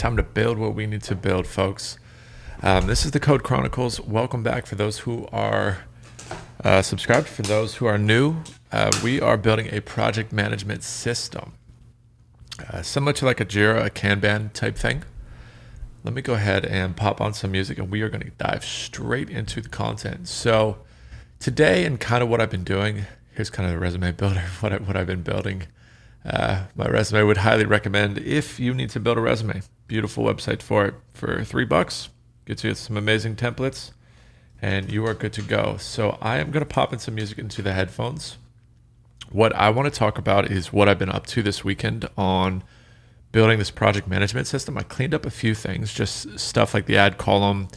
Time to build what we need to build, folks. This is the Code Chronicles. Welcome back for those who are subscribed. For those who are new, we are building a project management system. Similar to like a Jira, a Kanban type thing. Let me go ahead and pop on some music and we are going to dive straight into the content. So today and kind of what I've been doing, here's kind of the resume builder, what I've been building. My resume would highly recommend if you need to build a resume. Beautiful website for it for $3. Gets you some amazing templates and you are good to go. So I am going to pop in some music into the headphones. What I want to talk about is what I've been up to this weekend on building this project management system. I cleaned up a few things, just stuff like the add column,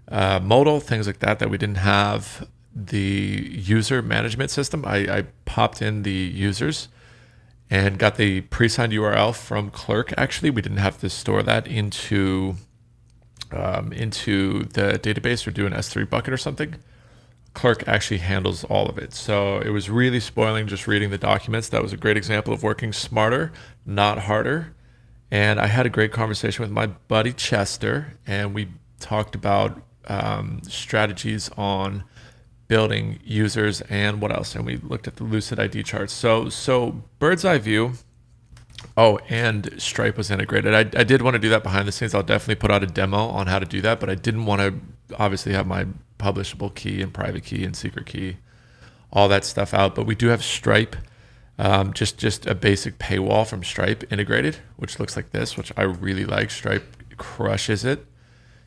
modal, things like that we didn't have. The user management system, I popped in the users and got the pre-signed URL from Clerk. Actually, we didn't have to store that into the database or do an S3 bucket or something. Clerk actually handles all of it. So it was really spoiling just reading the documents. That was a great example of working smarter, not harder. And I had a great conversation with my buddy Chester, and we talked about strategies on building users and what else. And we looked at the Lucid ID charts. So bird's eye view. Oh, and Stripe was integrated. I did want to do that behind the scenes. I'll definitely put out a demo on how to do that, but I didn't want to obviously have my publishable key and private key and secret key, all that stuff out. But we do have Stripe, just a basic paywall from Stripe integrated, which looks like this, which I really like. Stripe crushes it.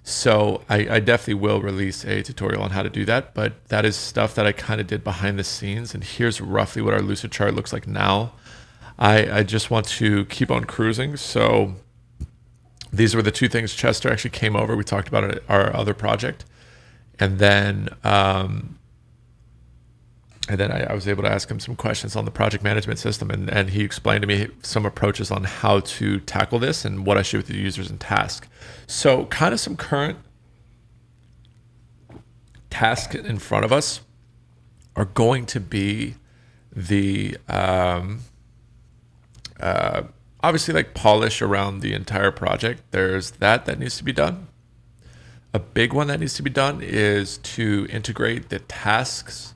So I definitely will release a tutorial on how to do that, but that is stuff that I kind of did behind the scenes. And here's roughly what our Lucid chart looks like now. I just want to keep on cruising. So these were the two things Chester actually came over. We talked about it, our other project. And then I was able to ask him some questions on the project management system. And he explained to me some approaches on how to tackle this and what I should with the users and task. So kind of some current tasks in front of us are going to be the obviously like polish around the entire project. There's that needs to be done. A big one that needs to be done is to integrate the tasks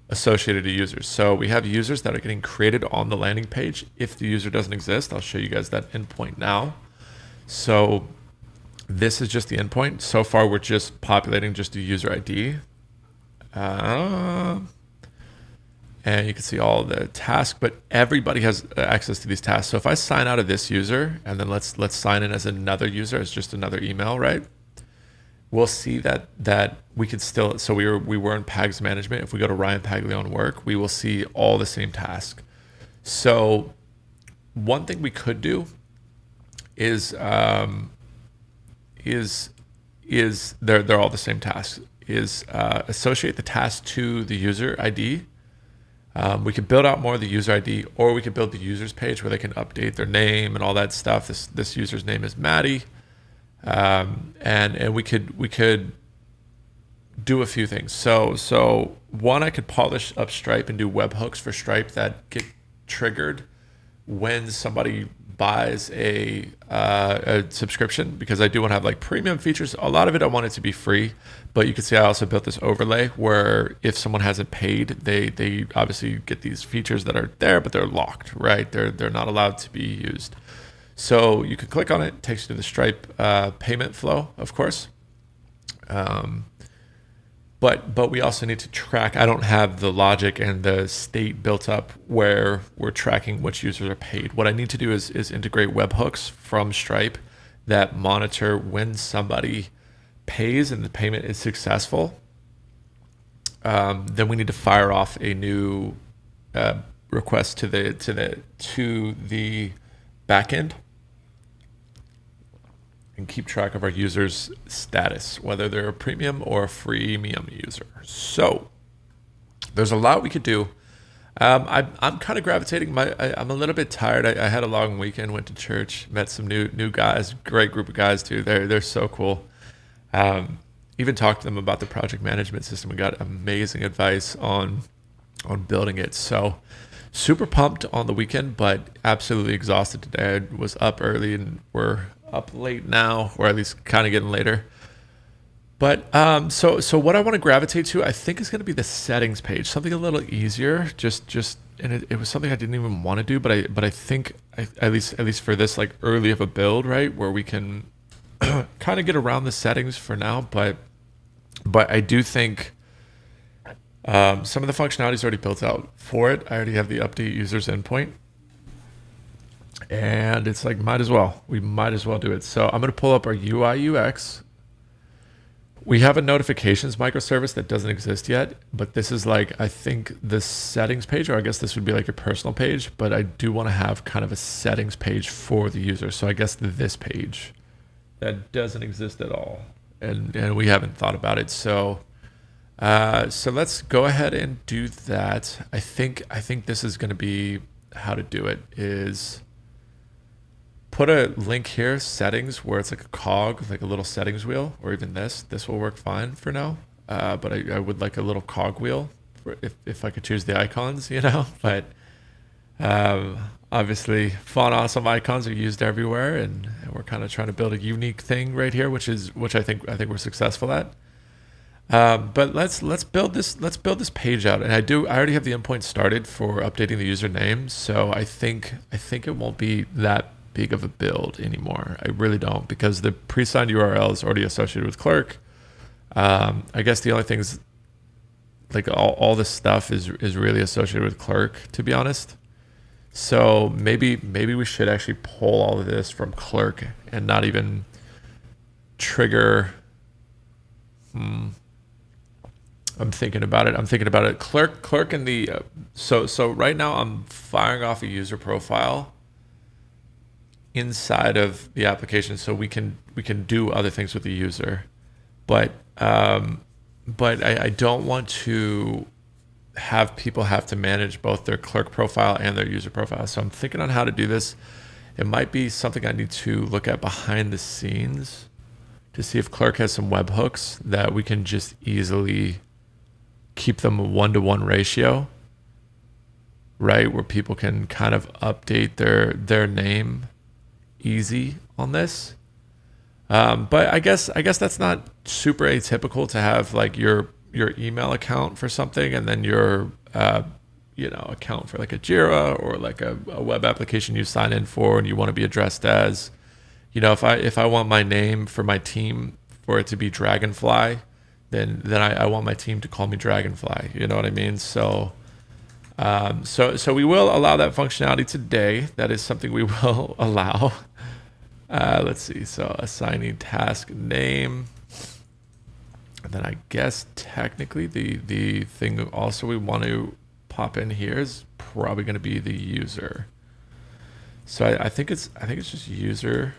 associated to users. So we have users that are getting created on the landing page. If the user doesn't exist, I'll show you guys that endpoint now. So this is just the endpoint. So far, we're just populating just the user ID. And you can see all the tasks, but everybody has access to these tasks. So if I sign out of this user and then let's sign in as another user, as just another email, right? We'll see that we can still, so we were in Pags management. If we go to Ryan Paglione work, we will see all the same task. So one thing we could do is they're all the same tasks, is associate the task to the user ID. We could build out more of the user ID, or we could build the users page where they can update their name and all that stuff. This user's name is Maddie. And we could do a few things. So one, I could polish up Stripe and do webhooks for Stripe that get triggered when somebody buys a subscription, because I do want to have like premium features. A lot of it I want it to be free, but you can see I also built this overlay where if someone hasn't paid, they obviously get these features that are there, but they're locked, right? They're not allowed to be used. So you can click on it, takes you to the Stripe payment flow, of course. But we also need to track. I don't have the logic and the state built up where we're tracking which users are paid. What I need to do is integrate webhooks from Stripe that monitor when somebody pays and the payment is successful. Then we need to fire off a new request to the backend and keep track of our users' status, whether they're a premium or a freemium user. So there's a lot we could do. I'm kind of gravitating. I'm a little bit tired. I had a long weekend, went to church, met some new guys, great group of guys too. They're so cool. Even talked to them about the project management system. We got amazing advice on building it. So super pumped on the weekend, but absolutely exhausted today. I was up early and we're up late now, or at least kind of getting later. But so what I want to gravitate to, I think, is going to be the settings page, something a little easier. And it was something I didn't even want to do, but I think at least for this like early of a build, right, where we can kind of get around the settings for now. But I do think some of the functionality is already built out for it. I already have the update users endpoint. And it's like, we might as well do it. So I'm going to pull up our UI UX. We have a notifications microservice that doesn't exist yet, but this is like, I think the settings page, or I guess this would be like your personal page, but I do want to have kind of a settings page for the user. So I guess this page that doesn't exist at all. And we haven't thought about it. So let's go ahead and do that. I think this is going to be how to do it is put a link here, settings, where it's like a cog, like a little settings wheel, or even this will work fine for now. But I would like a little cog wheel for if I could choose the icons, but obviously font awesome icons are used everywhere, and we're kind of trying to build a unique thing right here, which I think we're successful at. But let's build this page out, and I already have the endpoint started for updating the username, so I think it won't be that big of a build anymore. I really don't, because the pre-signed URL is already associated with Clerk. I guess the only things like all this stuff is really associated with Clerk, to be honest. So maybe we should actually pull all of this from Clerk and not even trigger. I'm thinking about it. Clerk in the so right now I'm firing off a user profile inside of the application, so we can do other things with the user, but I don't want to have people have to manage both their Clerk profile and their user profile. So I'm thinking on how to do this. It might be something I need to look at behind the scenes to see if Clerk has some webhooks that we can just easily keep them a 1-to-1 ratio, right, where people can kind of update their name easy on this. But I guess that's not super atypical to have like your email account for something, and then your account for like a Jira or like a web application you sign in for, and you want to be addressed as, if I want my name for my team for it to be Dragonfly, then I want my team to call me Dragonfly. You know what I mean? So we will allow that functionality today. That is something we will allow. Let's see. So assigning task name. And then I guess technically the thing also we want to pop in here is probably going to be the user. So I think it's just user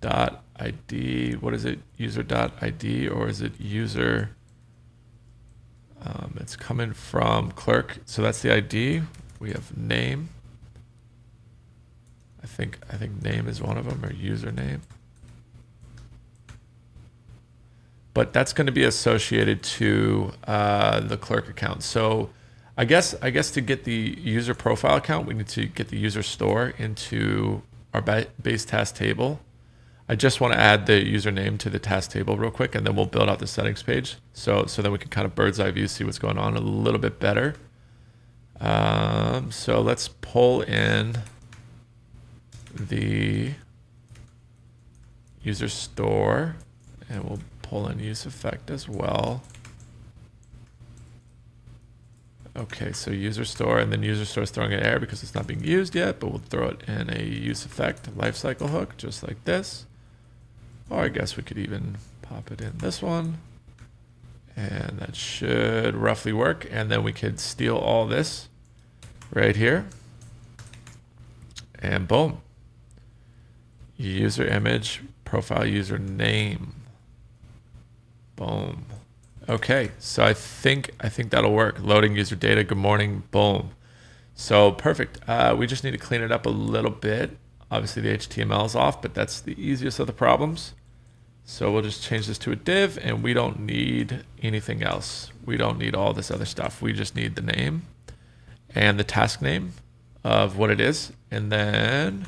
dot ID. What is it? User dot ID, or is it user? It's coming from Clerk. So that's the ID. We have name. I think name is one of them, or username. But that's going to be associated to the Clerk account. So I guess to get the user profile account, we need to get the user store into our base task table. I just want to add the username to the task table real quick, and then we'll build out the settings page. So then we can kind of bird's eye view, see what's going on a little bit better. So let's pull in the user store, and we'll pull in use effect as well. Okay, so user store, and then user store is throwing an error because it's not being used yet, but we'll throw it in a use effect lifecycle hook, just like this. Or I guess we could even pop it in this one, and that should roughly work. And then we could steal all this right here, and boom. User image, profile user name. Boom. Okay, so I think that'll work. Loading user data, good morning, boom. So perfect. We just need to clean it up a little bit. Obviously the HTML is off, but that's the easiest of the problems. So we'll just change this to a div, and we don't need anything else. We don't need all this other stuff. We just need the name and the task name of what it is. And then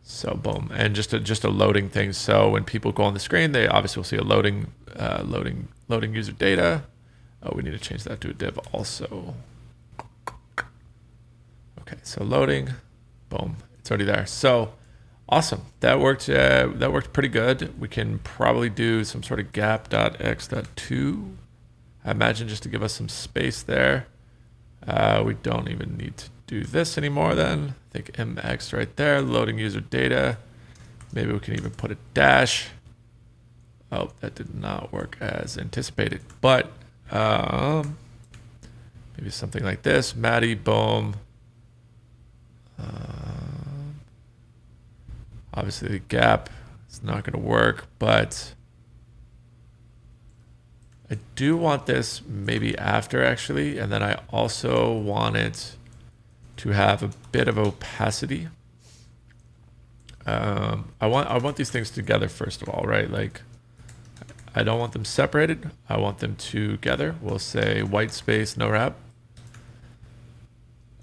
So boom, and just a loading thing. So when people go on the screen, they obviously will see a loading user data. Oh, we need to change that to a div also. Okay, so loading, boom, it's already there. So awesome, that worked. That worked pretty good. We can probably do some sort of gap.x.to. I imagine just to give us some space there. We don't even need to do this anymore then. I think mx right there, loading user data. Maybe we can even put a dash. Oh, that did not work as anticipated, but maybe something like this, Maddie, boom. Obviously the gap is not going to work, but I do want this maybe after actually, and then I also want it to have a bit of opacity. I want these things together first of all, right? Like I don't want them separated. I want them together. We'll say white space, no wrap.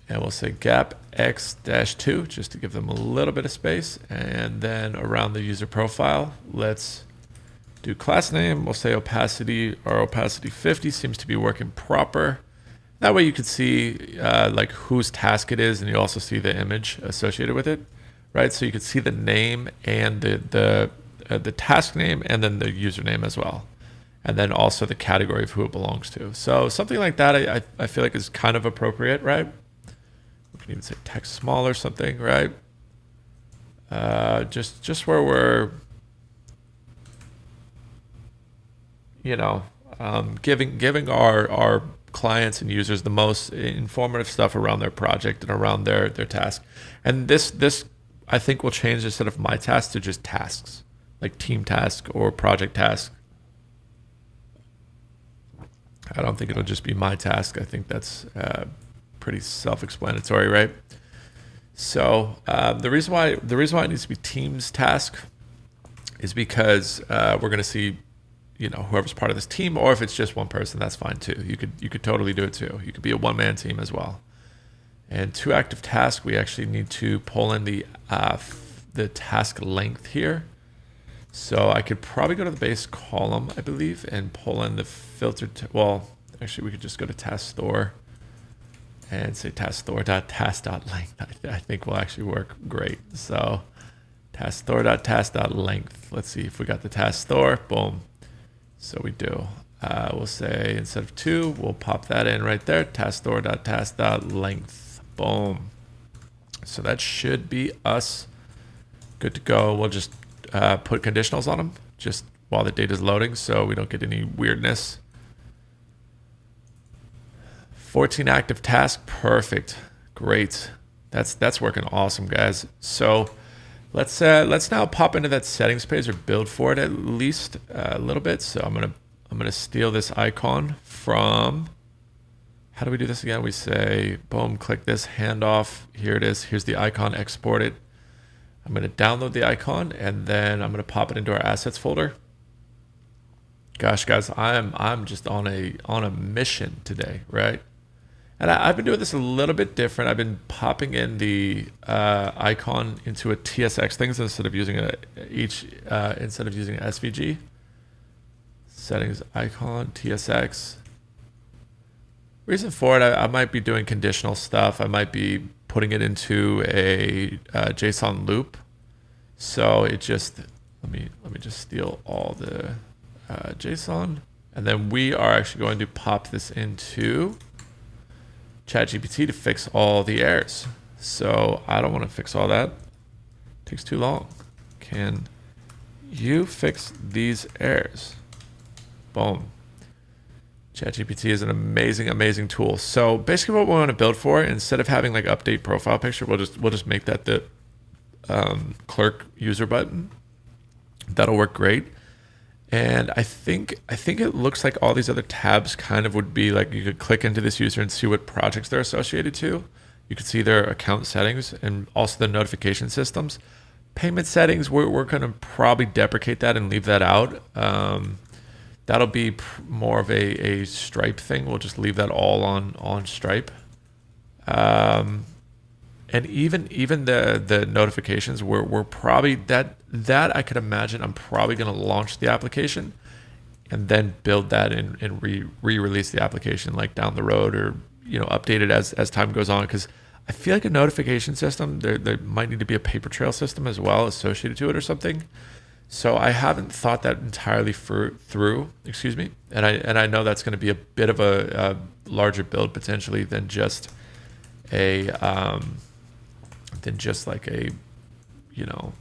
And we'll say gap x-2 just to give them a little bit of space. And then around the user profile, let's do class name. We'll say opacity, or opacity 50 seems to be working proper. That way you can see like whose task it is, and you also see the image associated with it, right? So you can see the name and the task name and then the username as well. And then also the category of who it belongs to. So something like that I feel like is kind of appropriate, right? We can even say text small or something, right? Just where we're, you know, giving our clients and users the most informative stuff around their project and around their task. And this I think will change instead of my task to just tasks, like team task or project task. I don't think it'll just be my task. I think that's pretty self-explanatory, right? So the reason why it needs to be team's task is because we're going to see, you know, whoever's part of this team, or if it's just one person, that's fine too. You could totally do it too. You could be a one-man team as well. And to active task, we actually need to pull in the task length here. So I could probably go to the base column, I believe, and pull in the filtered. Well, actually, we could just go to task store and say task store.task.length. I think will actually work great. So task store.task.length. Let's see if we got the task store. Boom. So we do. We'll say instead of 2, we'll pop that in right there. Task store.task.length. Boom. So that should be us good to go. We'll just put conditionals on them just while the data is loading so we don't get any weirdness. 14 active task, perfect, great. That's working awesome, guys. So let's now pop into that settings page or build for it at least a little bit. So I'm gonna steal this icon from. How do we do this again? We say boom, click this handoff. Here it is. Here's the icon. Export it. I'm going to download the icon and then I'm going to pop it into our assets folder. Gosh, guys, I'm just on a mission today, right? And I've been doing this a little bit different. I've been popping in the icon into a TSX thing instead of using SVG. Settings icon TSX. Reason for it, I might be doing conditional stuff. I might be putting it into a JSON loop. So it just let me just steal all the JSON, and then we are actually going to pop this into ChatGPT to fix all the errors. So I don't want to fix all that. It takes too long. Can you fix these errors? Boom. ChatGPT is an amazing tool. So basically what we want to build for, instead of having like update profile picture, we'll just make that the clerk user button. That'll work great. And I think it looks like all these other tabs kind of would be like you could click into this user and see what projects they're associated to. You could see their account settings and also the notification systems. Payment settings, we're going to probably deprecate that and leave that out. That'll be more of a Stripe thing. We'll just leave that all on Stripe. And And even the notifications we're probably that I could imagine I'm probably going to launch the application and then build that and re-release the application like down the road, or update it as time goes on, because I feel like a notification system, there might need to be a paper trail system as well associated to it or something. So I haven't thought that entirely through, excuse me, and I know that's going to be a bit of a larger build potentially than just like a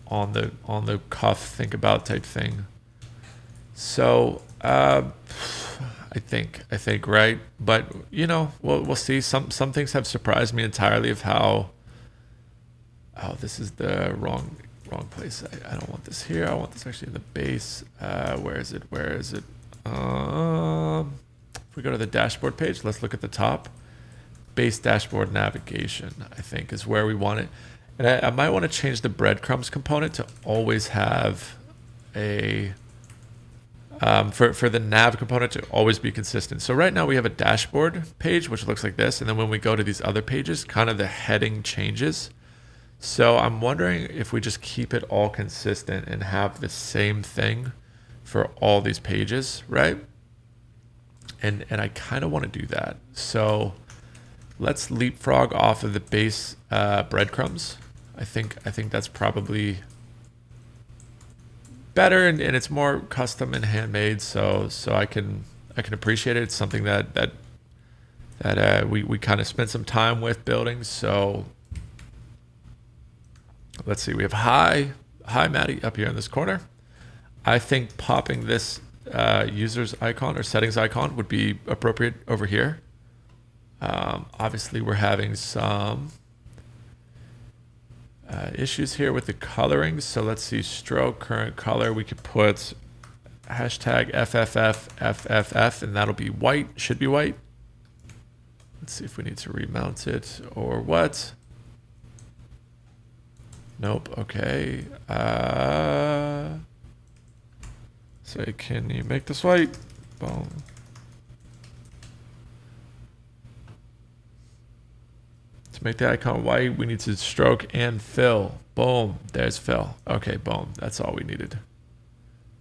on the cuff think about type thing. So I think right, but we'll see. Some things have surprised me entirely of how. Oh, this is the wrong place. I don't want this here. I want this actually in the base. Where is it? If we go to the dashboard page, let's look at the top. Base dashboard navigation, I think, is where we want it. And I might want to change the breadcrumbs component to always have a for the nav component to always be consistent. So right now we have a dashboard page which looks like this, and then when we go to these other pages, kind of the heading changes. So I'm wondering if we just keep it all consistent and have the same thing for all these pages, right? And I kind of want to do that. So let's leapfrog off of the base breadcrumbs. I think that's probably better, and it's more custom and handmade, so I can appreciate it. It's something that we kind of spent some time with building. So let's see, we have hi Maddie up here in this corner. I think popping this users icon or settings icon would be appropriate over here. Obviously we're having some issues here with the coloring. So let's see, stroke, current color. We could put hashtag FFF, and that'll be white, should be white. Let's see if we need to remount it or what. Nope, okay. So can you make this white? Boom. To make the icon white, we need to stroke and fill. Boom, there's fill. Okay, boom, that's all we needed.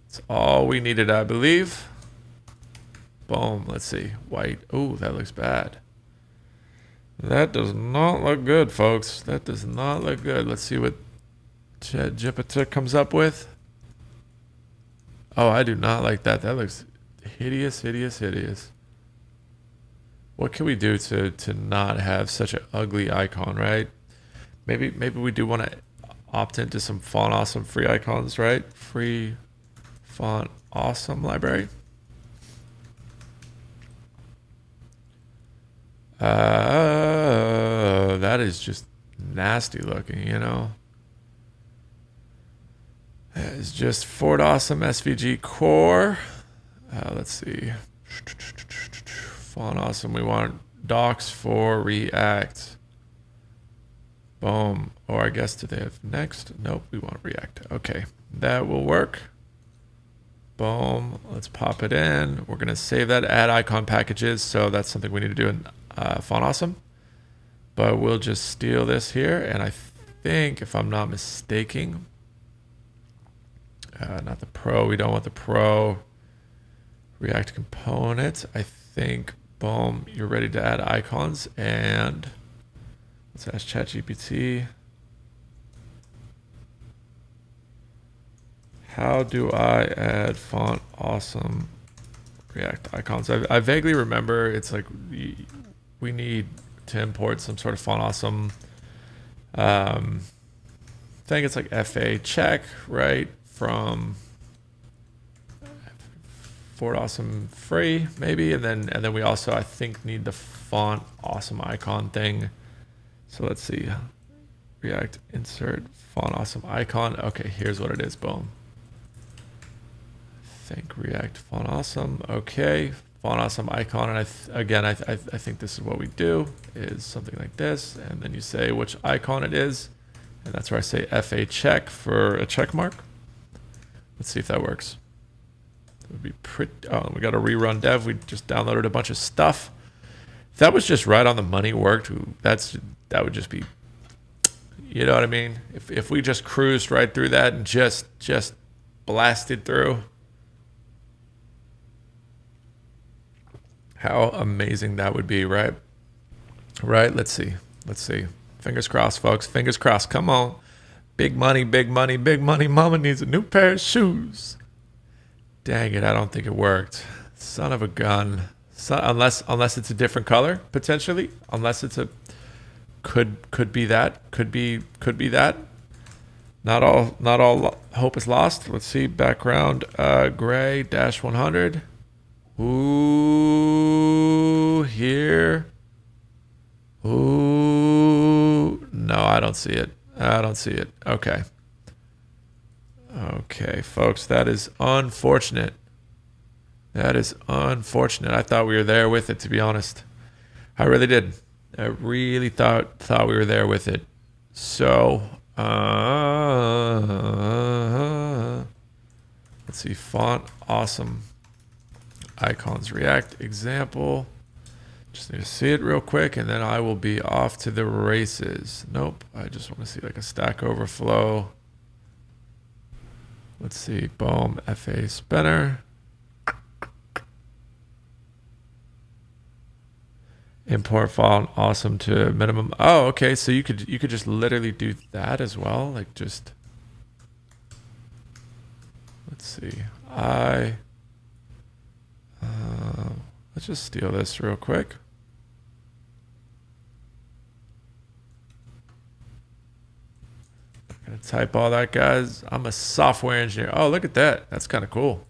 That's all we needed, I believe. Boom, let's see, white. Oh, that looks bad. That does not look good, folks. That does not look good. Let's see what ChatGPT comes up with. Oh, I do not like that. That looks hideous, hideous, hideous. What can we do to not have such an ugly icon, right? Maybe we do want to opt into some Font Awesome free icons, right? Free Font Awesome library. That is just nasty looking, That is just Fort Awesome SVG core. Let's see. Font Awesome. We want docs for React. Boom. Or I guess, do they have Next? Nope, we want React. Okay, that will work. Boom. Let's pop it in. We're going to save that, add icon packages. So that's something we need to do in Font Awesome. But we'll just steal this here. And I think, if I'm not mistaken, not the Pro. We don't want the Pro React component. I think, boom, you're ready to add icons. And let's ask ChatGPT. How do I add Font Awesome React icons? I vaguely remember it's like we need to import some sort of Font Awesome thing. It's like FA check, right? From Fort Awesome free, maybe, and then we also, I think, need the Font Awesome icon thing. So let's see, React insert Font Awesome icon. Okay, here's what it is. Boom. I think React Font Awesome. Okay, Font Awesome icon, and I think this is what we do, is something like this, and then you say which icon it is, and that's where I say FA check for a check mark. Let's see if that works. It would be pretty. Oh, we got a rerun dev. We just downloaded a bunch of stuff. If that was just right on the money, worked. That would just be You know what I mean? If we just cruised right through that and just blasted through, how amazing that would be, right? Right? Let's see. Fingers crossed, folks. Fingers crossed. Come on. Big money, big money, big money. Mama needs a new pair of shoes. Dang it, I don't think it worked. Son of a gun. Unless it's a different color, potentially. Unless it's a could be that. Could be that. Not all hope is lost. Let's see. Background gray -100. Ooh, here. Ooh, no, I don't see it. Okay. Okay, folks, that is unfortunate. I thought we were there with it, to be honest. I really did. I really thought we were there with it. So, let's see. Font awesome. Icons React example. Just need to see it real quick, and then I will be off to the races. Nope. I just want to see like a Stack Overflow. Let's see. Boom. FA spinner. Import font awesome to minimum. Oh, okay. So you could just literally do that as well. Like just. Let's see. Let's just steal this real quick. I'm gonna type all that, guys. I'm a software engineer. Oh, look at that. That's kind of cool.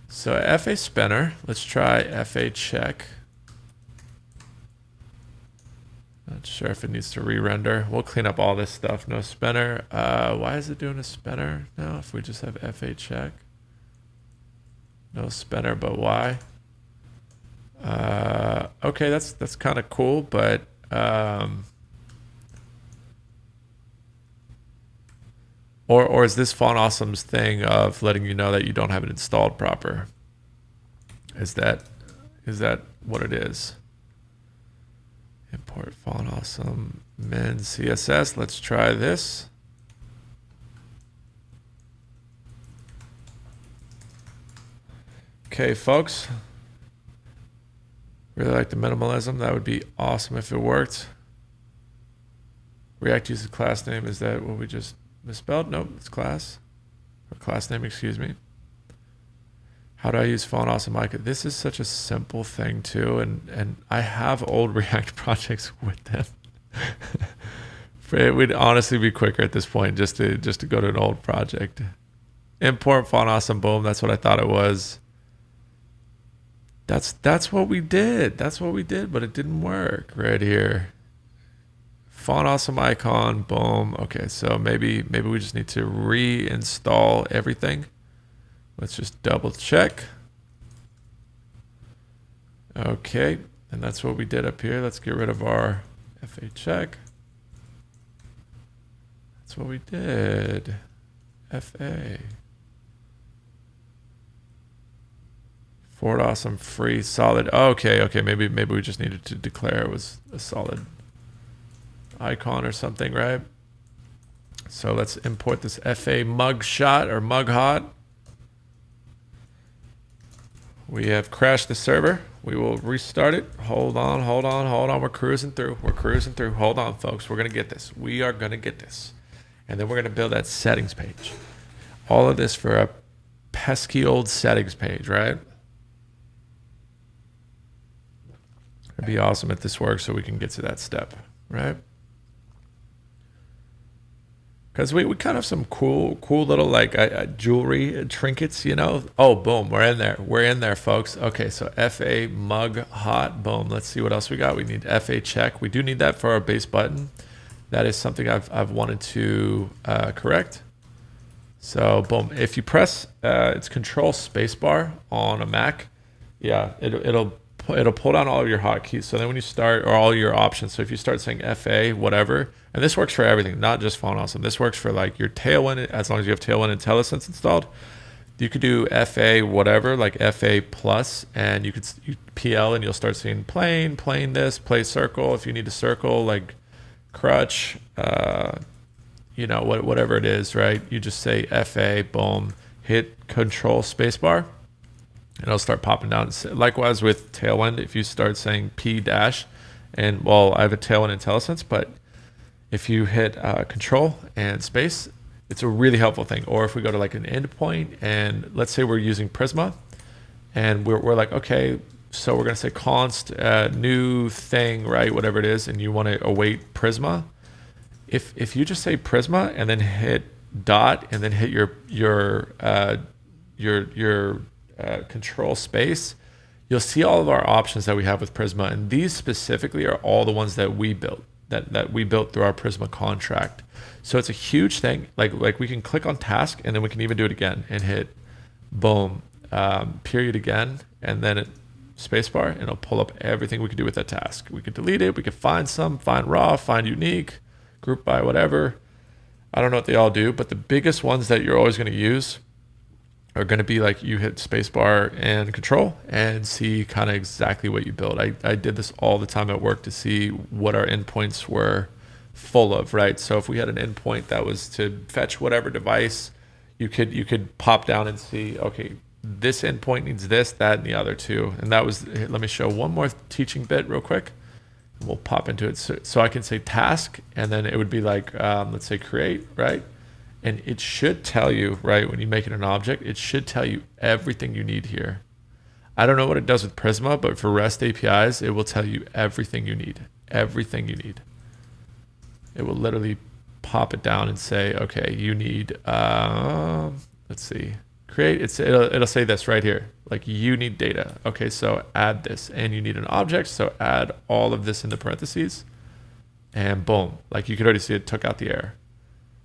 So FA spinner. Let's try FA check. Not sure if it needs to re-render. We'll clean up all this stuff. No spinner. Why is it doing a spinner now if we just have FA check? No spinner, but why? Okay, that's kind of cool, but or is this Font Awesome's thing of letting you know that you don't have it installed proper? Is that what it is? Import Font Awesome min CSS. Let's try this. Okay, folks. Really like the minimalism. That would be awesome if it worked. React uses class name. Is that what we just misspelled? Nope, it's class. Or class name, excuse me. How do I use Font Awesome Icon? This is such a simple thing too, and I have old React projects with them. It would honestly be quicker at this point just to go to an old project. Import Font Awesome, boom. That's what I thought it was. That's what we did. But it didn't work right here. Font Awesome icon, boom. Okay, so maybe we just need to reinstall everything. Let's just double check. Okay, and that's what we did up here. Let's get rid of our FA check. That's what we did. FA. Fort Awesome free solid. Oh, okay. Maybe we just needed to declare it was a solid icon or something, right? So let's import this FA mugshot or mug hot. We have crashed the server. We will restart it. Hold on. We're cruising through. Hold on, folks. We're gonna get this. We are gonna get this, and then we're gonna build that settings page. All of this for a pesky old settings page, right? It'd be awesome if this works so we can get to that step, right? Because we kind of have some cool little like jewelry trinkets, you know. Oh, boom, we're in there, folks. Okay, so FA mug hot, boom. Let's see what else we got. We need FA check. We do need that for our base button. That is something I've wanted to correct. So boom, if you press it's Control Spacebar on a Mac, yeah, it'll pull down all of your hotkeys. So then when you start, or all your options, so if you start saying FA, whatever, and this works for everything, not just Font Awesome. This works for like your Tailwind, as long as you have Tailwind IntelliSense installed. You could do FA whatever, like FA plus, and you PL, and you'll start seeing plain this, play circle. If you need to circle, like crutch, whatever it is, right? You just say FA, boom, hit Control Spacebar, and it'll start popping down. Likewise with Tailwind, if you start saying P dash, and well, I have a Tailwind IntelliSense, but if you hit Control and space, it's a really helpful thing. Or if we go to like an endpoint, and let's say we're using Prisma, and we're like, okay, so we're going to say const new thing, right? Whatever it is, and you want to await Prisma. If you just say Prisma and then hit dot and then hit your control space, you'll see all of our options that we have with Prisma, and these specifically are all the ones that we built that we built through our Prisma contract. So it's a huge thing. Like we can click on task, and then we can even do it again and hit boom, period again, and then spacebar, and it'll pull up everything we could do with that task. We could delete it. We could find raw, find unique, group by, whatever. I don't know what they all do, but the biggest ones that you're always going to use are going to be like you hit spacebar and control and see kind of exactly what you build. I did this all the time at work to see what our endpoints were full of, right? So if we had an endpoint that was to fetch whatever device, you could pop down and see, okay, this endpoint needs this, that, and the other too. And that was, let me show one more teaching bit real quick. We'll pop into it. So I can say task, and then it would be like, let's say create, right? And it should tell you, right, when you make it an object, it should tell you everything you need here. I don't know what it does with Prisma, but for REST APIs, it will tell you everything you need. Everything you need. It will literally pop it down and say, okay, you need, let's see, create. It'll say this right here, like you need data. Okay, so add this, and you need an object, so add all of this into parentheses, and boom, like you could already see it took out the error.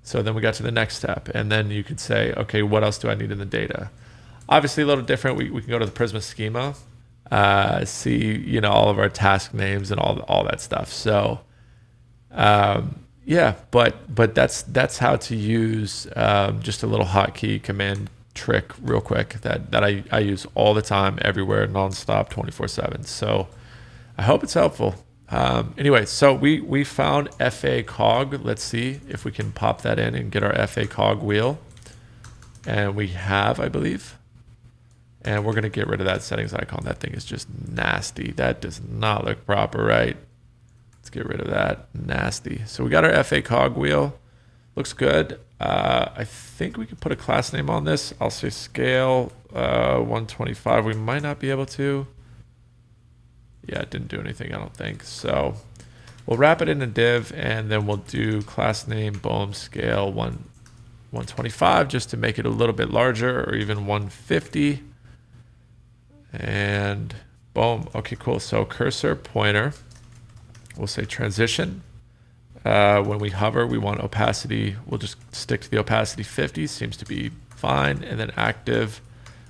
So then we got to the next step, and then you could say, okay, what else do I need in the data? Obviously a little different. We can go to the Prisma schema, see all of our task names and all that stuff. So yeah, but that's how to use just a little hotkey command trick real quick that I use all the time, everywhere, nonstop, 24/7. So I hope it's helpful. Anyway, so we found FA cog. Let's see if we can pop that in and get our FA cog wheel. And we have, I believe. And we're going to get rid of that settings icon. That thing is just nasty. That does not look proper, right? Let's get rid of that. Nasty. So we got our FA cog wheel. Looks good. I think we could put a class name on this. I'll say scale 125. We might not be able to. Yeah, it didn't do anything, I don't think. So we'll wrap it in a div, and then we'll do class name, boom, scale 125, just to make it a little bit larger, or even 150. And boom. Okay, cool. So cursor pointer, we'll say transition. When we hover, we want opacity. We'll just stick to the opacity 50. Seems to be fine. And then active,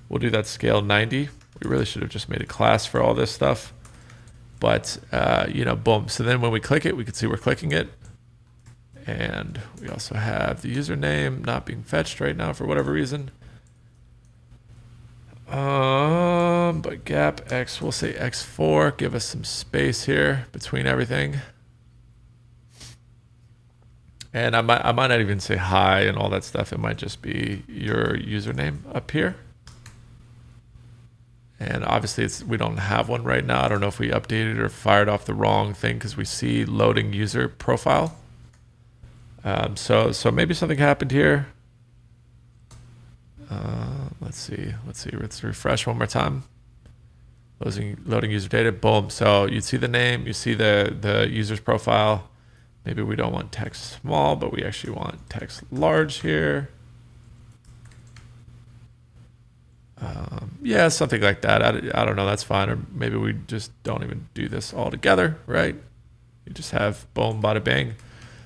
we'll do that scale 90. We really should have just made a class for all this stuff. But, boom. So then when we click it, we can see we're clicking it. And we also have the username not being fetched right now for whatever reason. But gap X, we'll say X4. Give us some space here between everything. And I might not even say hi and all that stuff. It might just be your username up here. And obviously we don't have one right now. I don't know if we updated or fired off the wrong thing, because we see loading user profile. So maybe something happened here. Let's see. Let's refresh one more time. Loading user data. Boom. So you'd see the name. You see the user's profile. Maybe we don't want text small, but we actually want text large here. Yeah, something like that. I don't know. That's fine. Or maybe we just don't even do this all together, right? You just have boom, bada bang,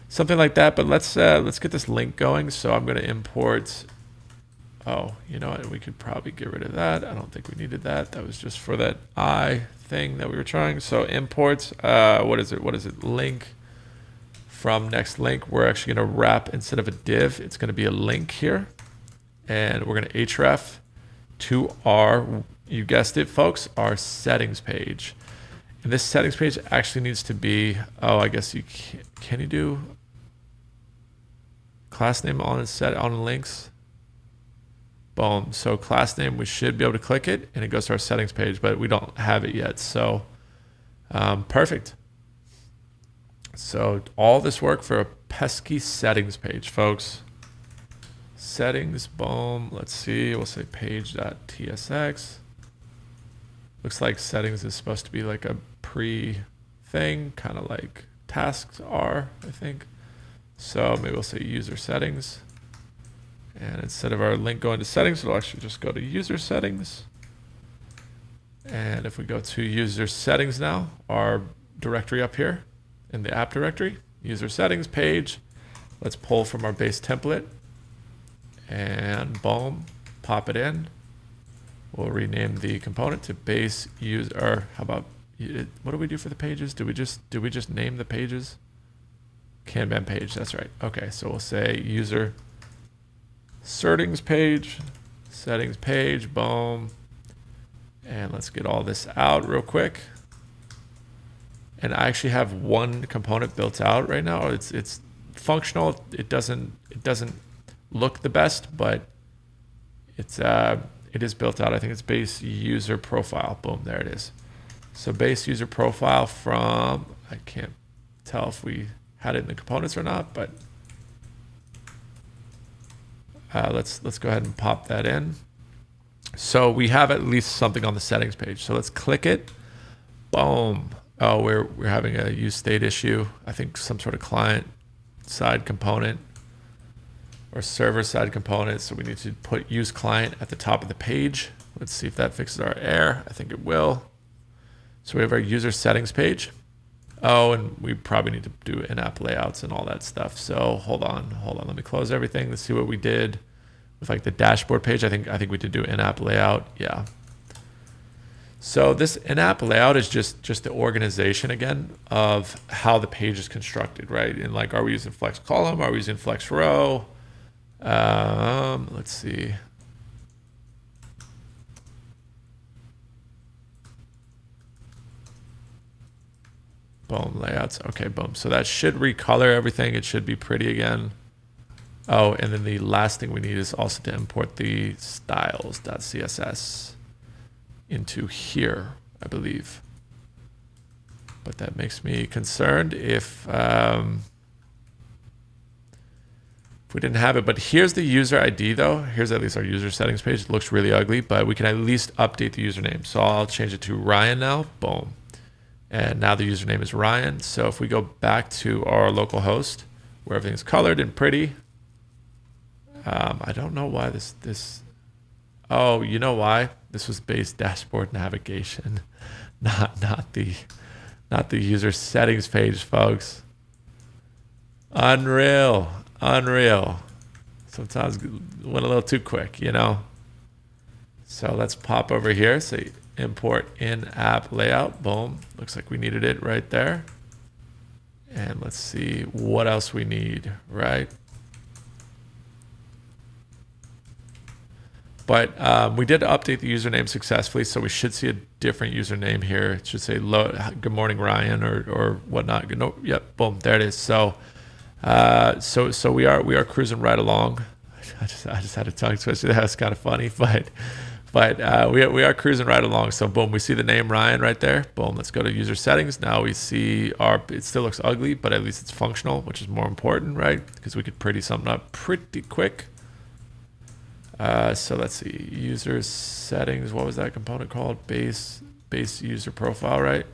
something like that. But let's get this link going. So I'm going to import. Oh, you know what? We could probably get rid of that. I don't think we needed that. That was just for that I thing that we were trying. So import. What is it? Link from next link. We're actually going to wrap, instead of a div, it's going to be a link here, and we're going to href to our, you guessed it, folks, our settings page. And this settings page actually needs to be, oh, I guess you can you do class name on links? Boom. So class name, we should be able to click it and it goes to our settings page, but we don't have it yet. So perfect. So all this work for a pesky settings page, folks. Settings, boom. Let's see, we'll say page.tsx. Looks like settings is supposed to be like a pre-thing, kind of like tasks are, I think. So maybe we'll say user settings. And instead of our link going to settings, it'll actually just go to user settings. And if we go to user settings now, our directory up here in the app directory, user settings page, let's pull from our base template and boom, pop it in. We'll rename the component to base user, or how about, what do we do for the pages? Do we just name the pages? Kanban page, that's right. Okay, so we'll say user settings page, boom. And let's get all this out real quick. And I actually have one component built out right now. It's functional. It doesn't look the best, but it is built out. I think it's base user profile. Boom, there it is. So base user profile from, I can't tell if we had it in the components or not, but let's go ahead and pop that in. So we have at least something on the settings page. So let's click it. Boom. Oh, we're having a use state issue. I think some sort of client side component or server side component. So we need to put use client at the top of the page. Let's see if that fixes our error. I think it will. So we have our user settings page. Oh, and we probably need to do in-app layouts and all that stuff. So hold on. Let me close everything. Let's see what we did with like the dashboard page. I think we did do in-app layout. Yeah. So this in-app layout is just the organization again of how the page is constructed, right? And like, are we using flex column? Are we using flex row? Let's see. Boom, layouts. Okay, boom. So that should recolor everything. It should be pretty again. Oh, and then the last thing we need is also to import the styles.css into here, I believe. But that makes me concerned if we didn't have it. But here's the user ID though. Here's at least our user settings page. It looks really ugly, but we can at least update the username. So I'll change it to Ryan now. Boom. And now the username is Ryan. So if we go back to our local host where everything's colored and pretty, I don't know why this, oh, you know why? This was base dashboard navigation, not the user settings page, folks. Unreal. Sometimes went a little too quick, you know? So let's pop over here, say import in-app layout, boom. Looks like we needed it right there. And let's see what else we need, right? But we did update the username successfully, so we should see a different username here. It should say good morning, Ryan, or whatnot. No, yep, boom, there it is. So so we are cruising right along. I just had a tongue twister. That was kind of funny, but we are cruising right along. So boom, we see the name Ryan right there. Boom, let's go to user settings. Now we see it still looks ugly, but at least it's functional, which is more important, right? Because we could pretty something up pretty quick. So let's see, user settings. What was that component called? Base user profile, right?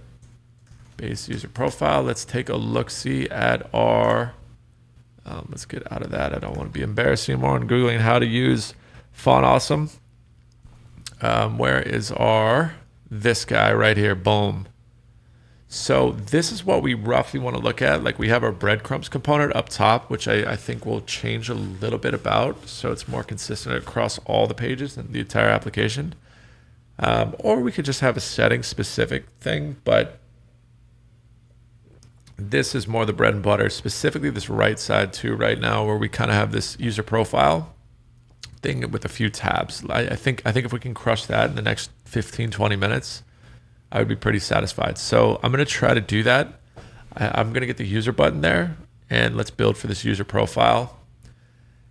Base user profile. Let's take a look-see at our, let's get out of that. I don't want to be embarrassed anymore on Googling how to use Font Awesome. Where is this guy right here? Boom. So this is what we roughly want to look at. Like we have our breadcrumbs component up top, which I think will change a little bit about. So it's more consistent across all the pages and the entire application. Or we could just have a setting specific thing, but this is more the bread and butter, specifically this right side too right now, where we kind of have this user profile thing with a few tabs. I think if we can crush that in the next 15, 20 minutes, I would be pretty satisfied. So I'm going to try to do that. I'm going to get the user button there, and let's build for this user profile.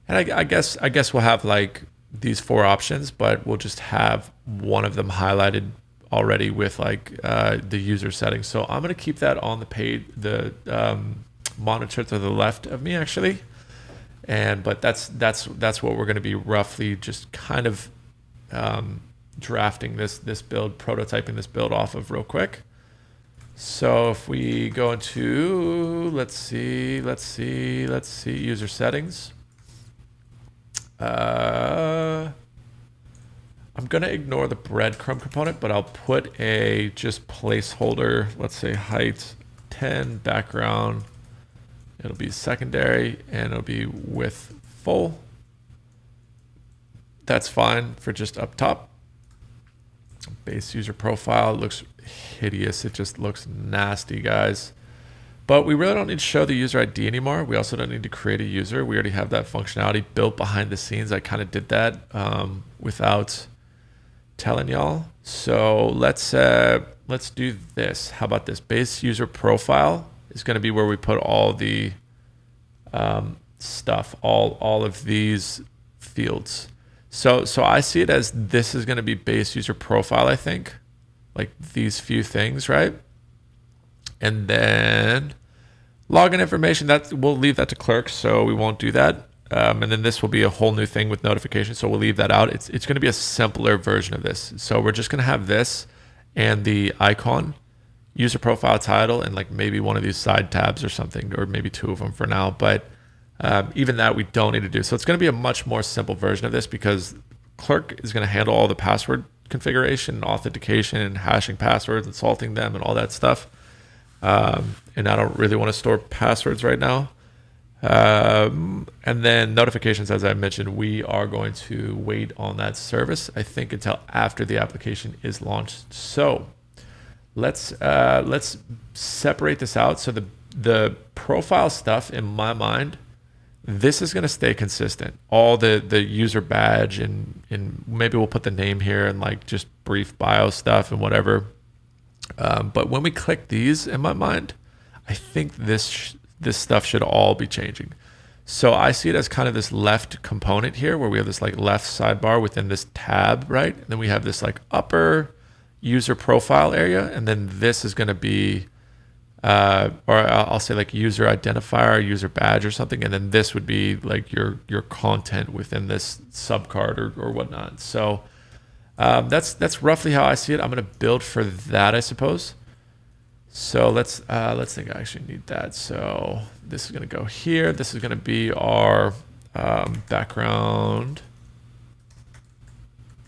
And I guess we'll have like these 4 options, but we'll just have one of them highlighted already with like the user settings. So I'm going to keep that on the page, the monitor to the left of me actually. But that's what we're going to be roughly just kind of drafting this build, prototyping this build off of real quick. So if we go into, let's see, user settings. I'm going to ignore the breadcrumb component, but I'll put a just placeholder, let's say height 10, background. It'll be secondary, and it'll be width full. That's fine for just up top. Base user profile looks hideous. It just looks nasty, guys. But we really don't need to show the user ID anymore. We also don't need to create a user. We already have that functionality built behind the scenes. I kind of did that without telling y'all. So let's do this. How about this? Base user profile is going to be where we put all the stuff, all of these fields. So I see it as this is going to be base user profile, I think, like these few things, right? And then login information, that we'll leave that to clerks, so we won't do that. And then this will be a whole new thing with notifications, so we'll leave that out. It's going to be a simpler version of this. So we're just going to have this and the icon, user profile title, and like maybe one of these side tabs or something, or maybe 2 of them for now. But even that we don't need to do. So it's going to be a much more simple version of this because clerk is going to handle all the password configuration, authentication, and hashing passwords and salting them and all that stuff. And I don't really want to store passwords right now. And then notifications, as I mentioned, we are going to wait on that service, I think, until after the application is launched. So let's separate this out. So the profile stuff, in my mind, this is going to stay consistent. All the user badge and maybe we'll put the name here and like just brief bio stuff and whatever. But when we click these, in my mind, I think this stuff should all be changing. So I see it as kind of this left component here where we have this like left sidebar within this tab, right? And then we have this like upper user profile area. And then this is going to be, or I'll say like user identifier, or user badge or something. And then this would be like your content within this subcard or whatnot. So that's roughly how I see it. I'm going to build for that, I suppose. So let's think I actually need that. So this is going to go here. This is going to be our background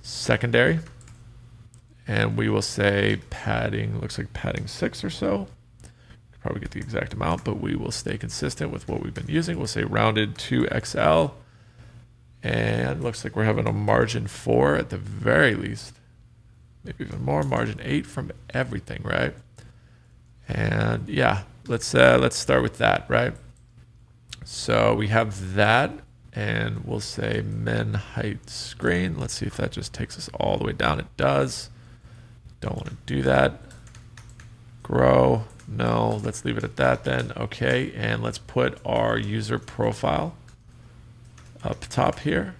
secondary. And we will say padding, looks like padding 6 or so. Probably get the exact amount, but we will stay consistent with what we've been using. We'll say rounded 2XL. And looks like we're having a margin 4 at the very least. Maybe even more, margin 8 from everything, right? And yeah, let's start with that, right? So we have that, and we'll say min height screen. Let's see if that just takes us all the way down. It does. Don't want to do that. Grow. No, let's leave it at that then. Okay, and let's put our user profile up top here.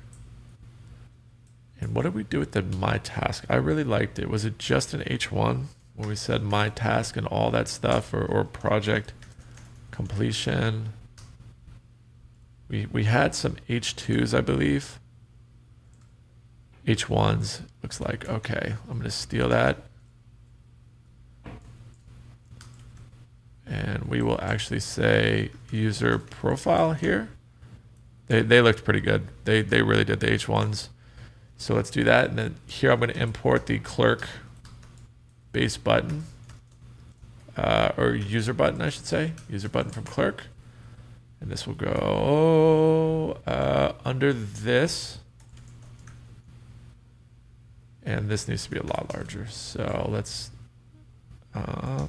And what did we do with the my task? I really liked it. Was it just an H1 when we said my task and all that stuff, or project completion? We had some H2s, I believe. H1s looks like. Okay, I'm going to steal that. And we will actually say user profile here. They looked pretty good. They really did the H1s. So let's do that. And then here I'm going to import the clerk base button, or user button, I should say. User button from clerk. And this will go under this. And this needs to be a lot larger. So let's, I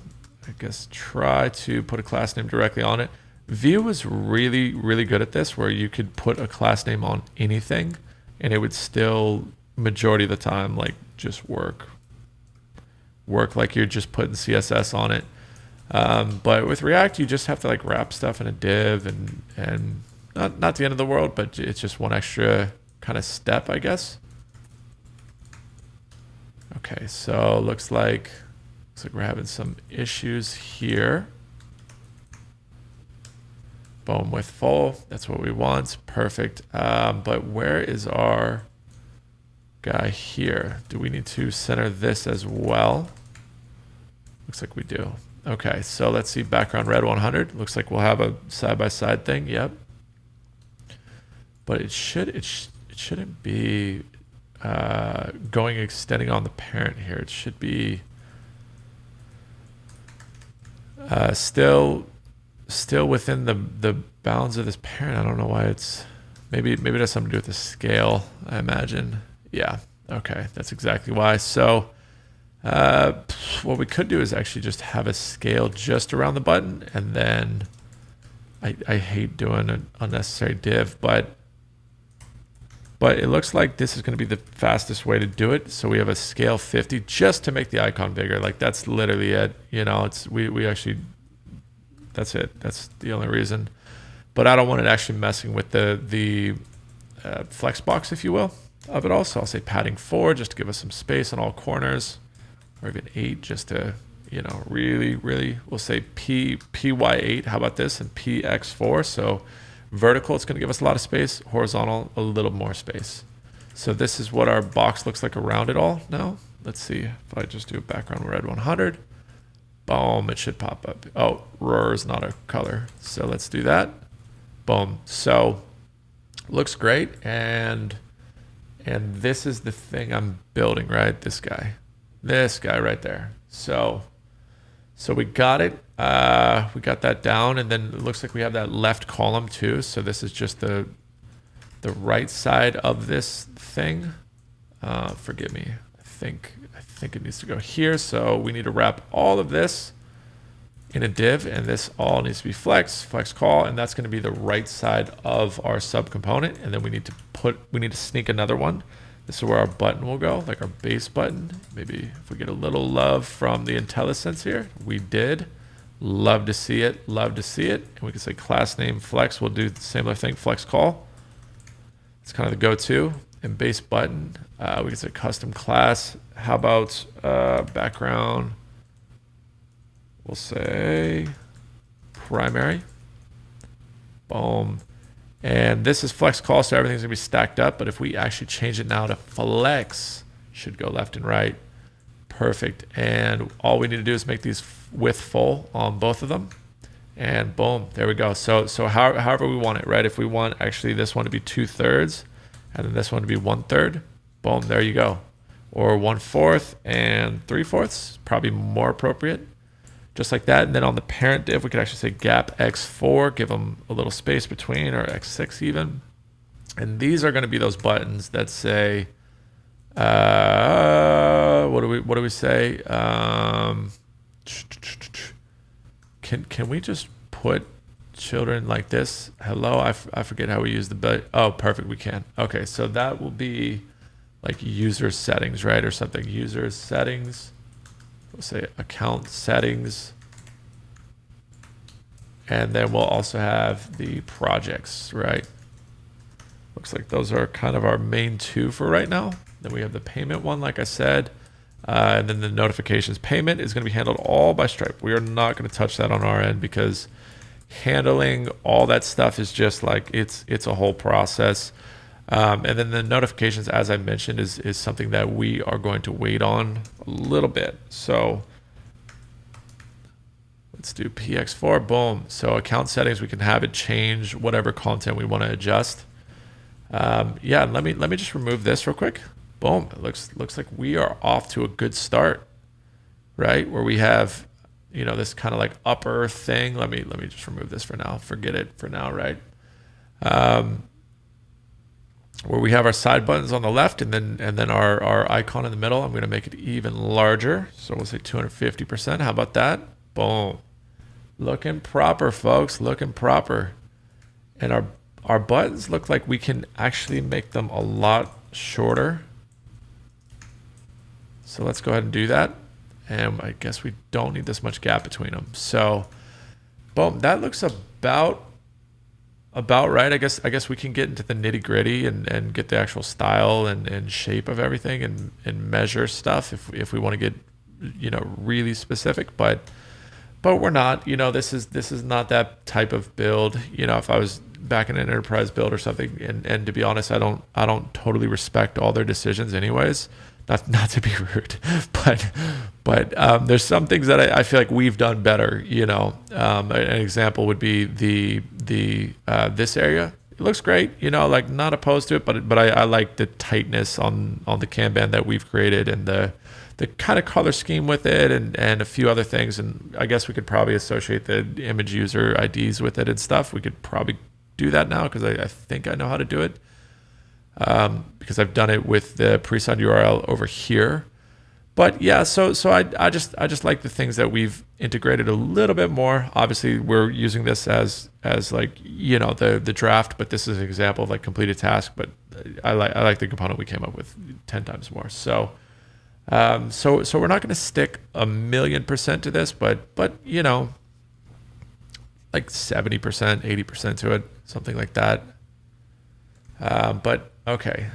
guess, try to put a class name directly on it. Vue was really, really good at this, where you could put a class name on anything and it would still, majority of the time, like just work. work like you're just putting CSS on it. But with React, you just have to like wrap stuff in a div, and not the end of the world, but it's just one extra kind of step, I guess. Okay, so looks like we're having some issues here. Boom, with full, that's what we want, perfect. But where is our guy here? Do we need to center this as well? Looks like we do. Okay, so let's see, background red 100. Looks like we'll have a side-by-side thing, yep. But it shouldn't be extending on the parent here. It should be still within the bounds of this parent. I don't know why it's, maybe it has something to do with the scale, I imagine. Yeah, okay, that's exactly why. So what we could do is actually just have a scale just around the button, and then I hate doing an unnecessary div, but it looks like this is going to be the fastest way to do it. So we have a scale 50 just to make the icon bigger. Like that's literally it. You know, it's we actually, that's it. That's the only reason. But I don't want it actually messing with the flex box, if you will, of it all. So I'll say padding 4 just to give us some space on all corners, or even 8 just to, you know, really, we'll say PY8. How about this? And PX4. So vertical, it's going to give us a lot of space. Horizontal, a little more space. So this is what our box looks like around it all now. Let's see if I just do a background red 100. Boom, it should pop up. Oh, ROR is not a color. So let's do that. Boom. So looks great. And this is the thing I'm building, right? This guy right there. So we got it. We got that down, and then it looks like we have that left column too. So this is just the right side of this thing. Forgive me. I think it needs to go here. So we need to wrap all of this in a div, and this all needs to be flex call, and that's going to be the right side of our subcomponent. And then we need to sneak another one. This is where our button will go, like our base button. Maybe if we get a little love from the IntelliSense here, we did. Love to see it, And we can say class name flex. We'll do the similar thing, flex call. It's kind of the go-to. And base button, we can say custom class. How about background? We'll say primary. Boom. And this is flex call, so everything's gonna be stacked up. But if we actually change it now to flex, should go left and right. Perfect. And all we need to do is make these width full on both of them. And boom, there we go. So however we want it, right? If we want actually this one to be 2/3 and then this one to be 1/3, boom, there you go. Or 1/4 and 3/4, probably more appropriate. Just like that. And then on the parent div, we could actually say gap x4, give them a little space between, or x6 even. And these are going to be those buttons that say, what do we say? Can we just put children like this? Hello, I forget how we use the button. Oh, perfect, we can. Okay, so that will be like user settings, right? Or something, user settings. We'll say account settings. And then we'll also have the projects, right? Looks like those are kind of our main two for right now. Then we have the payment one, like I said. And then the notifications. Payment is going to be handled all by Stripe. We are not going to touch that on our end because handling all that stuff is just like, it's a whole process. And then the notifications, as I mentioned, is something that we are going to wait on a little bit. So let's do PX4, boom. So account settings, we can have it change whatever content we want to adjust. Yeah, let me just remove this real quick. Boom, it looks like we are off to a good start, right? Where we have, you know, this kind of like upper thing. Let me just remove this for now. Forget it for now, right? Where we have our side buttons on the left, and then our icon in the middle. I'm going to make it even larger. So we'll say 250%. How about that? Boom. Looking proper, folks. Looking proper. And our buttons look like we can actually make them a lot shorter. So let's go ahead and do that. And I guess we don't need this much gap between them. So boom, that looks about right. I guess we can get into the nitty gritty and get the actual style and shape of everything and measure stuff if we want to get, really specific, but we're not. This is not that type of build. If I was back in an enterprise build or something, and to be honest, I don't totally respect all their decisions anyways. Not to be rude, but there's some things that I feel like we've done better. An example would be the this area. It looks great, like not opposed to it, but I like the tightness on the Kanban that we've created and the kind of color scheme with it and a few other things. And I guess we could probably associate the image user IDs with it and stuff. We could probably do that now because I think I know how to do it. Because I've done it with the pre-signed URL over here. But yeah, so I just like the things that we've integrated a little bit more. Obviously, we're using this as like the draft, but this is an example of like completed task. But I like the component we came up with 10 times more. So we're not going to stick 1,000,000% to this, but like 70%, 80% to it, something like that. But okay,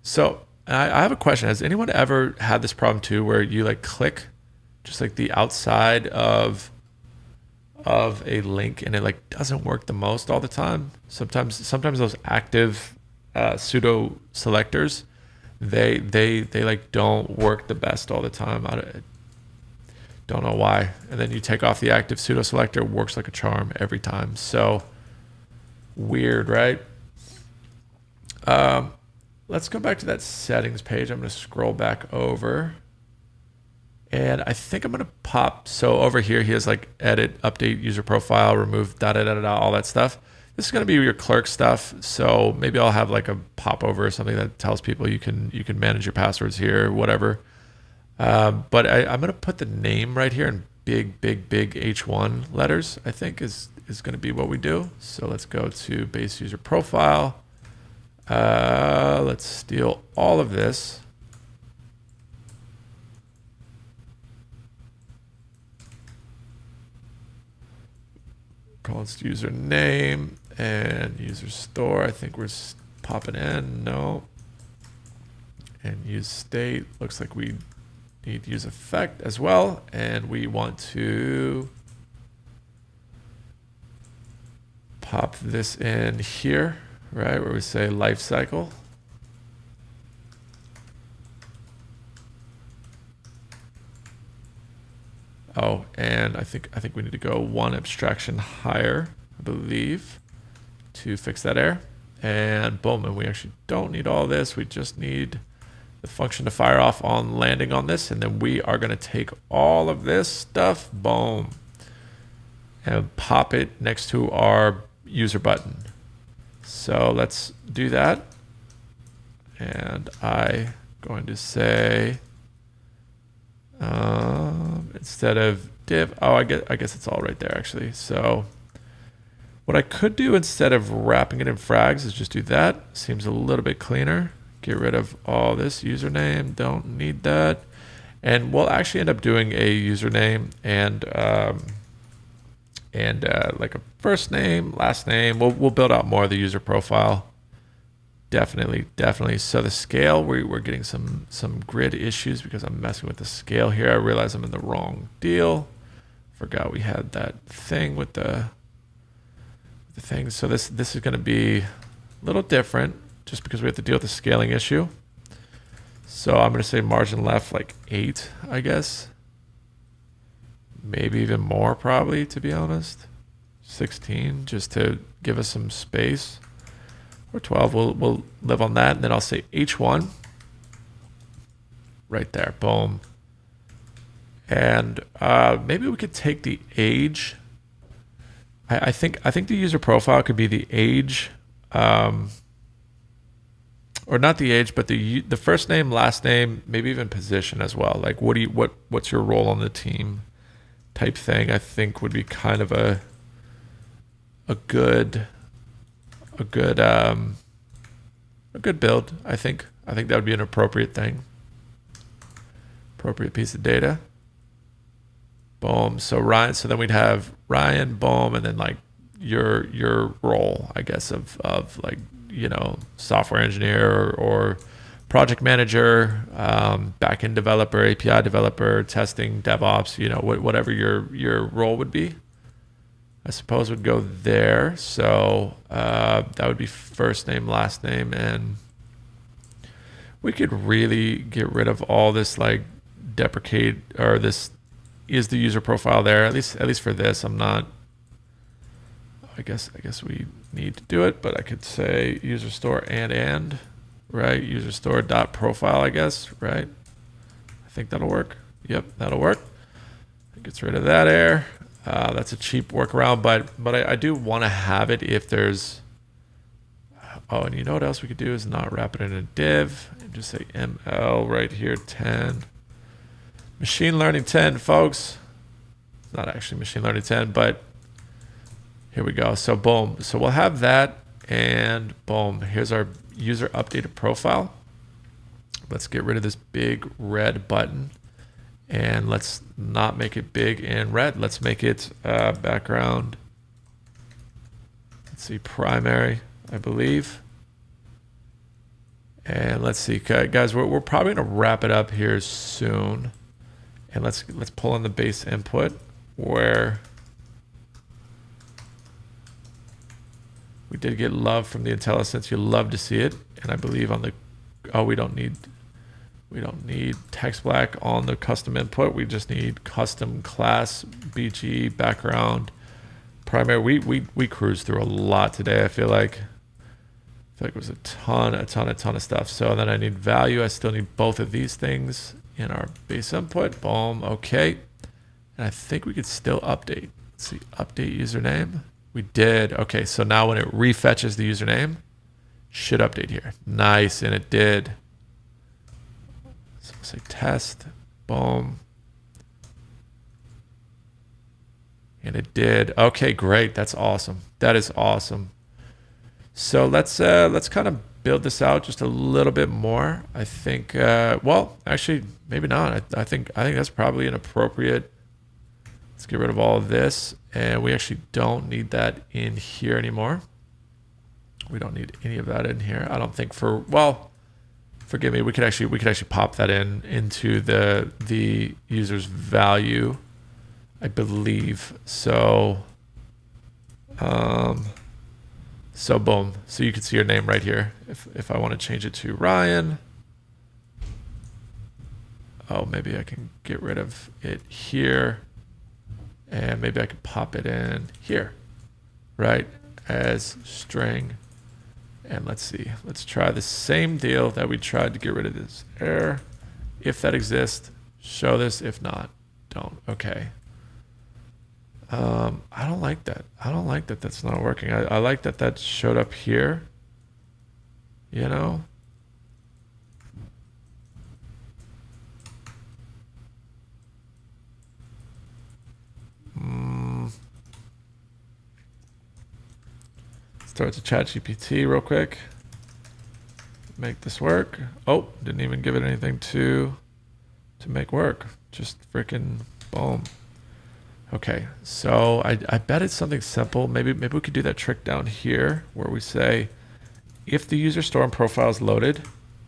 so I have a question. Has anyone ever had this problem too, where you like click just like the outside of a link and it like doesn't work the most all the time? Sometimes those active pseudo selectors, they like don't work the best all the time. I don't know why. And then you take off the active pseudo selector, it works like a charm every time. So weird, right? Let's go back to that settings page. I'm going to scroll back over. And I think I'm going to pop. So over here, he has like edit, update user profile, remove all that stuff. This is going to be your clerk stuff. So maybe I'll have like a pop over or something that tells people you can manage your passwords here, whatever. But I'm going to put the name right here in big H1 letters, I think is going to be what we do. So let's go to base user profile. Let's steal all of this. Call it username and user store. I think we're popping in. No. And use state. Looks like we need to use effect as well. And we want to pop this in here. Right, where we say life cycle. Oh, and I think we need to go one abstraction higher, I believe, to fix that error. And boom, and we actually don't need all this. We just need the function to fire off on landing on this, and then we are going to take all of this stuff, boom, and pop it next to our user button. So let's do that. And I'm going to say, instead of div, I guess it's all right there actually. So what I could do instead of wrapping it in frags is just do that. Seems a little bit cleaner. Get rid of all this username. Don't need that. And we'll actually end up doing a username and like a first name, last name. We'll build out more of the user profile. Definitely. So the scale, we're getting some grid issues because I'm messing with the scale here. I realize I'm in the wrong deal. Forgot we had that thing with the thing. So this is going to be a little different just because we have to deal with the scaling issue. So I'm going to say margin left like 8, I guess. Maybe even more probably, to be honest. 16 just to give us some space. Or 12, we'll live on that. And then I'll say H1 right there, boom. And maybe we could take the age. I think the user profile could be the age, or not the age, but the first name, last name, maybe even position as well. Like what's your role on the team type thing. I think would be kind of a good build. I think that would be an appropriate thing. Appropriate piece of data. boom. So Ryan, so then we'd have Ryan, boom, and then like your role, I guess, of like, you know, software engineer or project manager, backend developer, API developer, testing, DevOps, you know, whatever your role would be, I suppose would go there. So that would be first name, last name, and we could really get rid of all this like deprecate, or this is the user profile there, at least for this. I'm not, I guess we need to do it, but I could say user store and right, user store dot profile, I guess, right? I think that'll work. Yep, that'll work. It gets rid of that error. That's a cheap workaround, but I do want to have it if there's, oh, and you know what else we could do is not wrap it in a div and just say ML right here, 10. Machine learning 10, folks. It's not actually machine learning 10, but here we go. So boom. So we'll have that, and boom. Here's our user updated profile. Let's get rid of this big red button, and let's not make it big and red. Let's make it background. Let's see, primary, I believe. And let's see, guys, we're probably gonna wrap it up here soon. And let's pull in the base input where we did get love from the IntelliSense. You love to see it. And I believe on the, oh, we don't need text black on the custom input. We just need custom class, BG, background, primary. We cruised through a lot today. I feel like it was a ton of stuff. So then I need value. I still need both of these things in our base input. Boom. Okay. And I think we could still update. Let's see, update username. We did. Okay, so now when it refetches the username, should update here. Nice, and it did. So we'll say test, boom. And it did. Okay, great. That's awesome. That is awesome. So let's kind of build this out just a little bit more. I think, well, actually, maybe not. I think that's probably an appropriate. Let's get rid of all of this, and we actually don't need that in here anymore. We don't need any of that in here. I don't think for, well, forgive me. We could actually pop that into the user's value, I believe. So, so boom. So you can see your name right here. If I want to change it to Ryan. Oh, maybe I can get rid of it here. And maybe I could pop it in here, right, as string. And let's see, let's try the same deal that we tried to get rid of this error. If that exists, show this. If not, don't. Okay. I don't like that. I don't like that that's not working. I like that that showed up here, you know? Start to ChatGPT real quick. Make this work. Oh, didn't even give it anything to make work. Just freaking boom. Okay, so I bet it's something simple. Maybe we could do that trick down here where we say, if the user store and profile is loaded,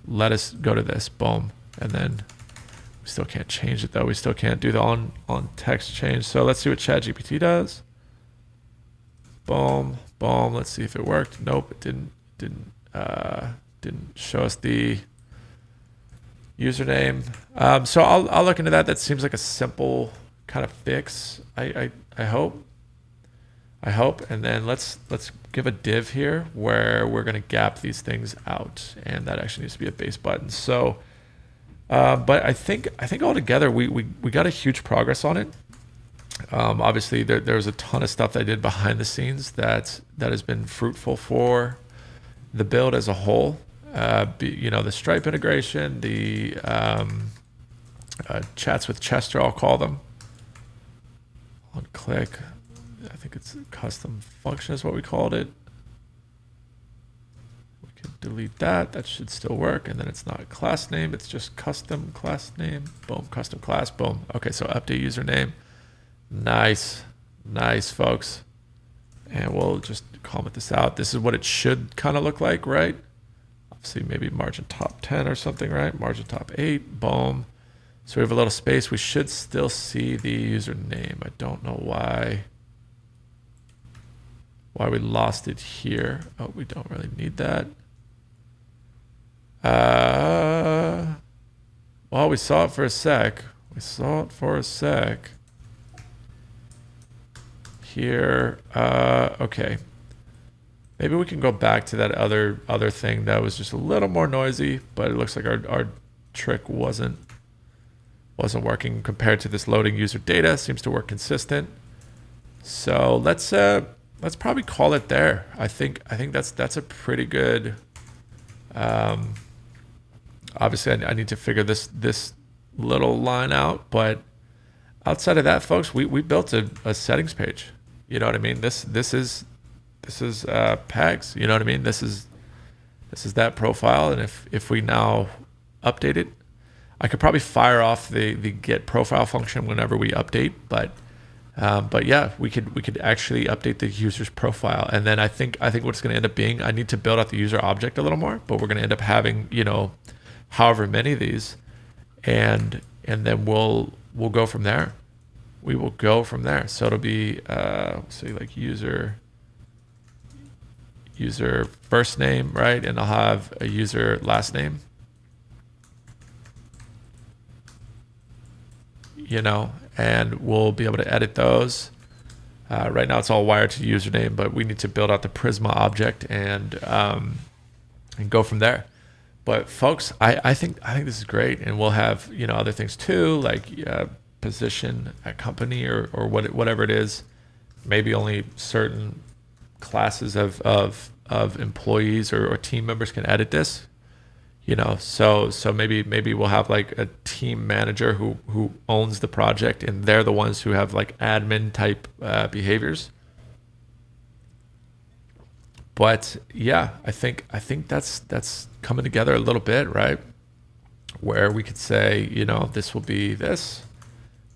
let us go to this. Boom, and then we still can't change it though. We still can't do the on text change. So let's see what ChatGPT does. Boom, boom. Let's see if it worked. Nope, it didn't show us the username. So I'll look into that. That seems like a simple kind of fix. I hope. And then let's give a div here where we're gonna gap these things out, and that actually needs to be a base button. So, but I think altogether we got a huge progress on it. Obviously there's a ton of stuff that I did behind the scenes that has been fruitful for the build as a whole. You know, the Stripe integration, the chats with Chester, I'll call them. On click, I think it's custom function is what we called it. We could delete that. That should still work. And then it's not class name. It's just custom class name. Boom, custom class. Boom. Okay, so update username. Nice. Nice, folks. And we'll just comment this out. This is what it should kind of look like, right? Obviously, maybe margin top 10 or something, right? Margin top 8, boom. So we have a little space. We should still see the username. I don't know why we lost it here. Oh, we don't really need that. Well, we saw it for a sec. Here, okay. Maybe we can go back to that other thing that was just a little more noisy, but it looks like our trick wasn't working compared to this loading user data. Seems to work consistent. So let's probably call it there. I think that's a pretty good. Obviously, I need to figure this little line out, but outside of that, folks, we built a settings page. You know what I mean? This is Pags. You know what I mean? This is that profile, and if we now update it, I could probably fire off the get profile function whenever we update, but yeah, we could actually update the user's profile, and then I think what it's going to end up being, I need to build out the user object a little more, but we're going to end up having however many of these, and then we'll go from there. We will go from there. So it'll be say like user first name, right? And I'll have a user last name. And we'll be able to edit those. Right now it's all wired to username, but we need to build out the Prisma object and go from there. But folks, I think this is great, and we'll have other things too, like position at company or whatever it is. Maybe only certain classes of employees or team members can edit this. So maybe we'll have like a team manager who owns the project, and they're the ones who have like admin type behaviors. But yeah, I think that's coming together a little bit, right? Where we could say, this will be this,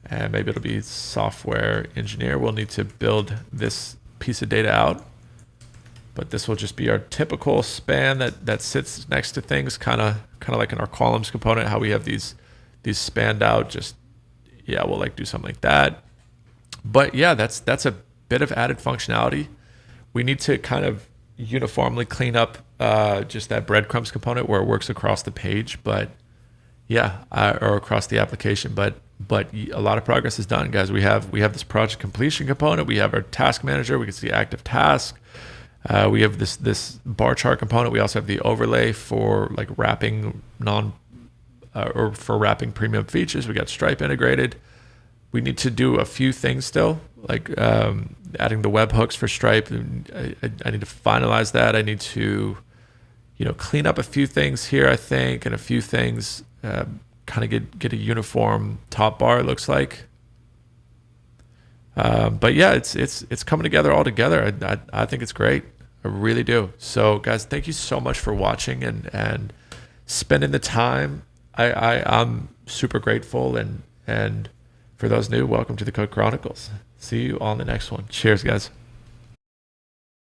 and maybe it'll be software engineer. We'll need to build this piece of data out, but this will just be our typical span that sits next to things, kind of like in our columns component, how we have these spanned out. We'll like do something like that. But yeah, that's a bit of added functionality. We need to kind of uniformly clean up just that breadcrumbs component where it works across the page, but or across the application. But a lot of progress is done, guys. We have this project completion component. We have our task manager. We can see active task. We have this bar chart component. We also have the overlay for like wrapping for wrapping premium features. We got Stripe integrated. We need to do a few things still, like adding the webhooks for Stripe. I need to finalize that. I need to, clean up a few things here, I think, and a few things, kind of get a uniform top bar, it looks like. But yeah, it's coming together all together. I think it's great. I really do. So guys, thank you so much for watching and spending the time. I'm super grateful, and for those new, welcome to the Code Chronicles. See you on the next one. Cheers, guys.